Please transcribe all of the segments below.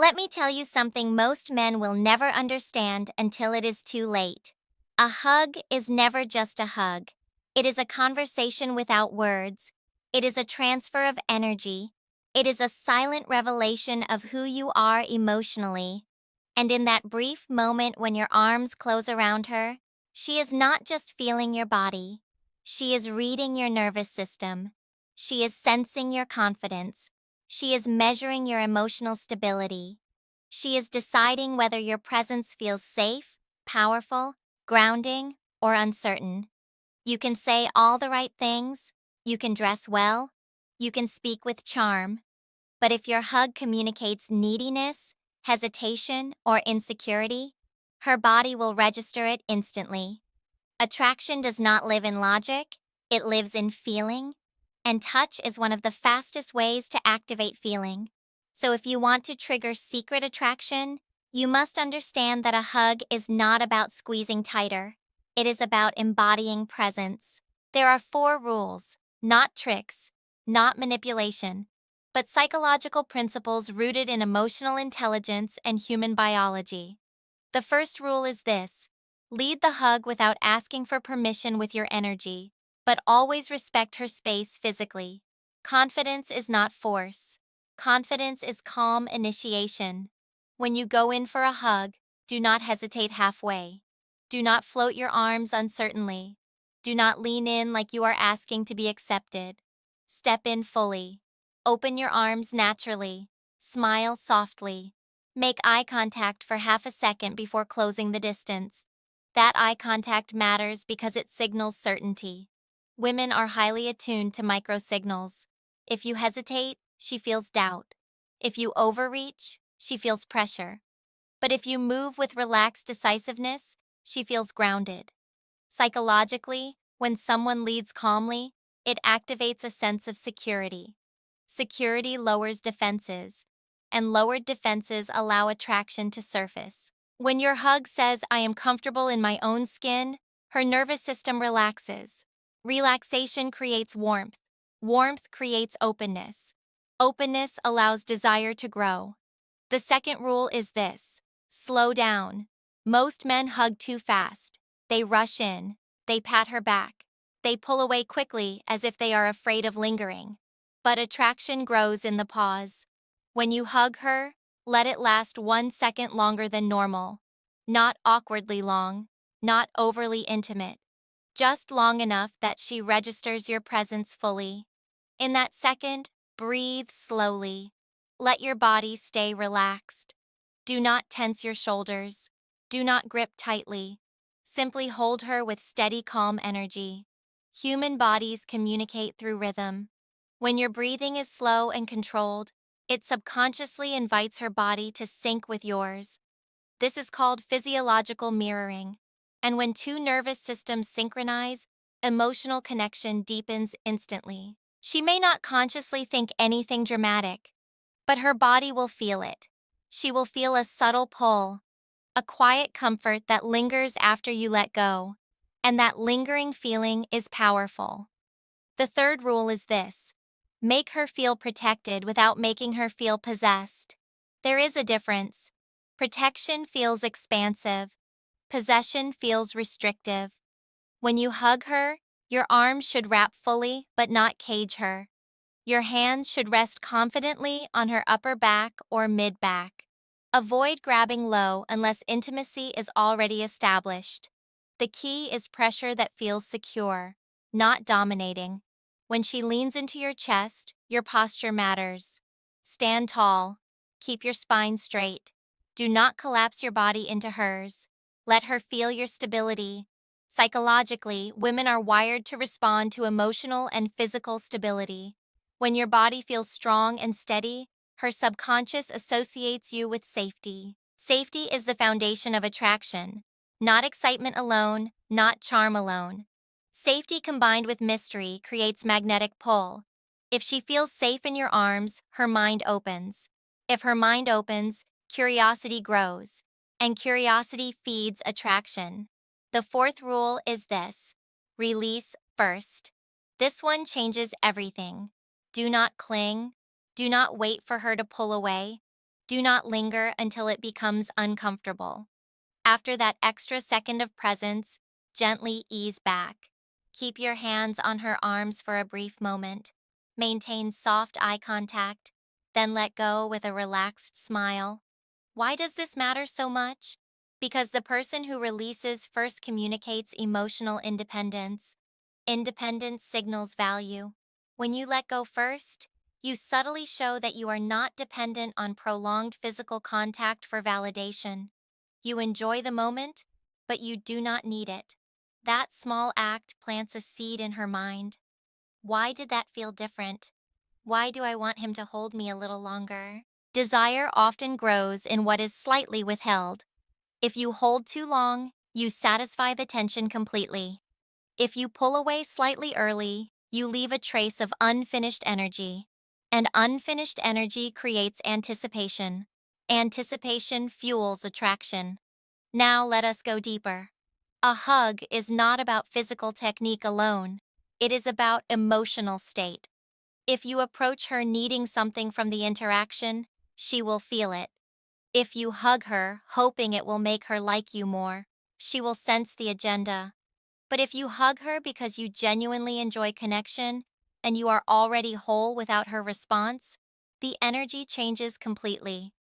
Let me tell you something most men will never understand until it is too late. A hug is never just a hug. It is a conversation without words. It is a transfer of energy. It is a silent revelation of who you are emotionally. And in that brief moment when your arms close around her, she is not just feeling your body. She is reading your nervous system. She is sensing your confidence. She is measuring your emotional stability. She is deciding whether your presence feels safe, powerful, grounding, or uncertain. You can say all the right things. You can dress well. You can speak with charm. But if your hug communicates neediness, hesitation, or insecurity, her body will register it instantly. Attraction does not live in logic, it lives in feeling, and touch is one of the fastest ways to activate feeling. So if you want to trigger secret attraction, you must understand that a hug is not about squeezing tighter. It is about embodying presence. There are 4 rules, not tricks, not manipulation, but psychological principles rooted in emotional intelligence and human biology. The first rule is this: lead the hug without asking for permission with your energy, but always respect her space physically. Confidence is not force. Confidence is calm initiation. When you go in for a hug, do not hesitate halfway. Do not float your arms uncertainly. Do not lean in like you are asking to be accepted. Step in fully. Open your arms naturally. Smile softly. Make eye contact for half a second before closing the distance. That eye contact matters because it signals certainty. Women are highly attuned to microsignals. If you hesitate, she feels doubt. If you overreach, she feels pressure. But if you move with relaxed decisiveness, she feels grounded. Psychologically, when someone leads calmly, it activates a sense of security. Security lowers defenses, and lowered defenses allow attraction to surface. When your hug says, "I am comfortable in my own skin," her nervous system relaxes. Relaxation creates warmth. Warmth creates openness. Openness allows desire to grow. The second rule is this: slow down. Most men hug too fast. They rush in. They pat her back. They pull away quickly as if they are afraid of lingering. But attraction grows in the pause. When you hug her, let it last 1 second longer than normal. Not awkwardly long, not overly intimate. Just long enough that she registers your presence fully. In that second, breathe slowly. Let your body stay relaxed. Do not tense your shoulders. Do not grip tightly. Simply hold her with steady, calm energy. Human bodies communicate through rhythm. When your breathing is slow and controlled, it subconsciously invites her body to sync with yours. This is called physiological mirroring. And when two nervous systems synchronize, emotional connection deepens instantly. She may not consciously think anything dramatic, but her body will feel it. She will feel a subtle pull, a quiet comfort that lingers after you let go. And that lingering feeling is powerful. The third rule is this: make her feel protected without making her feel possessed. There is a difference. Protection feels expansive. Possession feels restrictive. When you hug her, your arms should wrap fully but not cage her. Your hands should rest confidently on her upper back or mid-back. Avoid grabbing low unless intimacy is already established. The key is pressure that feels secure, not dominating. When she leans into your chest, your posture matters. Stand tall. Keep your spine straight. Do not collapse your body into hers. Let her feel your stability. Psychologically, women are wired to respond to emotional and physical stability. When your body feels strong and steady, her subconscious associates you with safety. Safety is the foundation of attraction. Not excitement alone, not charm alone. Safety combined with mystery creates magnetic pull. If she feels safe in your arms, her mind opens. If her mind opens, curiosity grows. And curiosity feeds attraction. The fourth rule is this: release first. This one changes everything. Do not cling. Do not wait for her to pull away. Do not linger until it becomes uncomfortable. After that extra second of presence, gently ease back. Keep your hands on her arms for a brief moment. Maintain soft eye contact, then let go with a relaxed smile. Why does this matter so much? Because the person who releases first communicates emotional independence. Independence signals value. When you let go first, you subtly show that you are not dependent on prolonged physical contact for validation. You enjoy the moment, but you do not need it. That small act plants a seed in her mind. Why did that feel different? Why do I want him to hold me a little longer? Desire often grows in what is slightly withheld. If you hold too long, you satisfy the tension completely. If you pull away slightly early, you leave a trace of unfinished energy. And unfinished energy creates anticipation. Anticipation fuels attraction. Now let us go deeper. A hug is not about physical technique alone. It is about emotional state. If you approach her needing something from the interaction, she will feel it. If you hug her, hoping it will make her like you more, she will sense the agenda. But if you hug her because you genuinely enjoy connection and you are already whole without her response, the energy changes completely.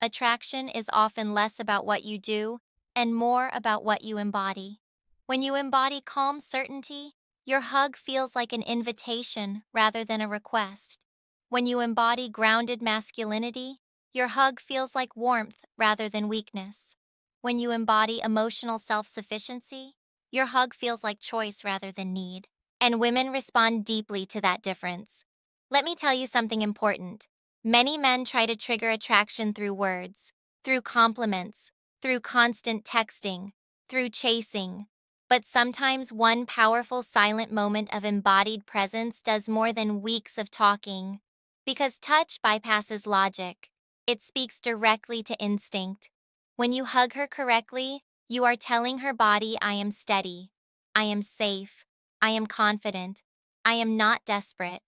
Attraction is often less about what you do and more about what you embody. When you embody calm certainty, your hug feels like an invitation rather than a request. When you embody grounded masculinity, your hug feels like warmth rather than weakness. When you embody emotional self-sufficiency, your hug feels like choice rather than need. And women respond deeply to that difference. Let me tell you something important. Many men try to trigger attraction through words, through compliments, through constant texting, through chasing. But sometimes one powerful silent moment of embodied presence does more than weeks of talking. Because touch bypasses logic, it speaks directly to instinct. When you hug her correctly, you are telling her body, I am steady, I am safe, I am confident, I am not desperate,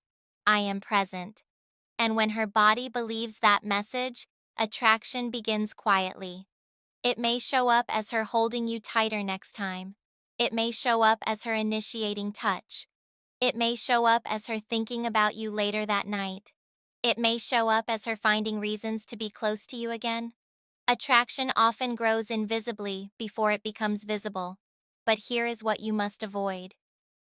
I am present. And when her body believes that message, attraction begins quietly. It may show up as her holding you tighter next time. It may show up as her initiating touch. It may show up as her thinking about you later that night. It may show up as her finding reasons to be close to you again. Attraction often grows invisibly before it becomes visible. But here is what you must avoid.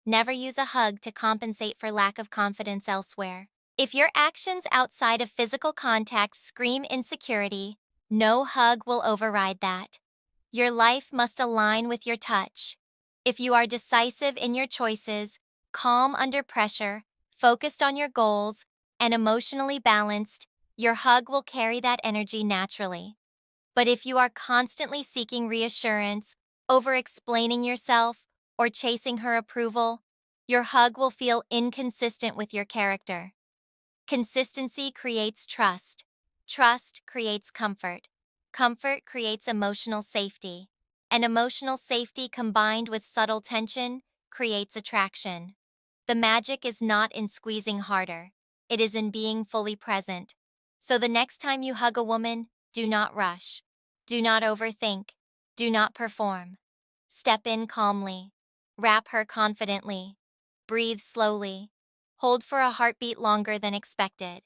Never use a hug to compensate for lack of confidence elsewhere. If your actions outside of physical contact scream insecurity, no hug will override that. Your life must align with your touch. If you are decisive in your choices, calm under pressure, focused on your goals, and emotionally balanced, your hug will carry that energy naturally. But if you are constantly seeking reassurance, over-explaining yourself, or chasing her approval, your hug will feel inconsistent with your character. Consistency creates trust. Trust creates comfort. Comfort creates emotional safety. And emotional safety combined with subtle tension creates attraction. The magic is not in squeezing harder. It is in being fully present. So the next time you hug a woman, do not rush. Do not overthink. Do not perform. Step in calmly. Wrap her confidently. Breathe slowly. Hold for a heartbeat longer than expected.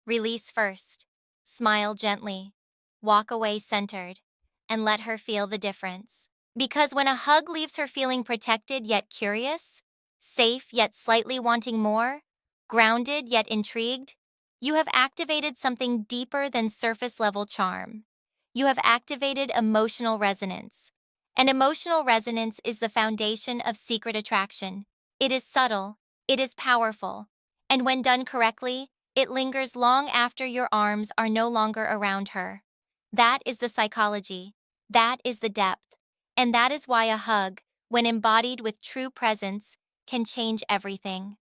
Release first. Smile gently. Walk away centered. And let her feel the difference. Because when a hug leaves her feeling protected yet curious, safe yet slightly wanting more, grounded yet intrigued, you have activated something deeper than surface level charm. You have activated emotional resonance. And emotional resonance is the foundation of secret attraction. It is subtle, it is powerful, and when done correctly, it lingers long after your arms are no longer around her. That is the psychology. That is the depth. And that is why a hug, when embodied with true presence, can change everything.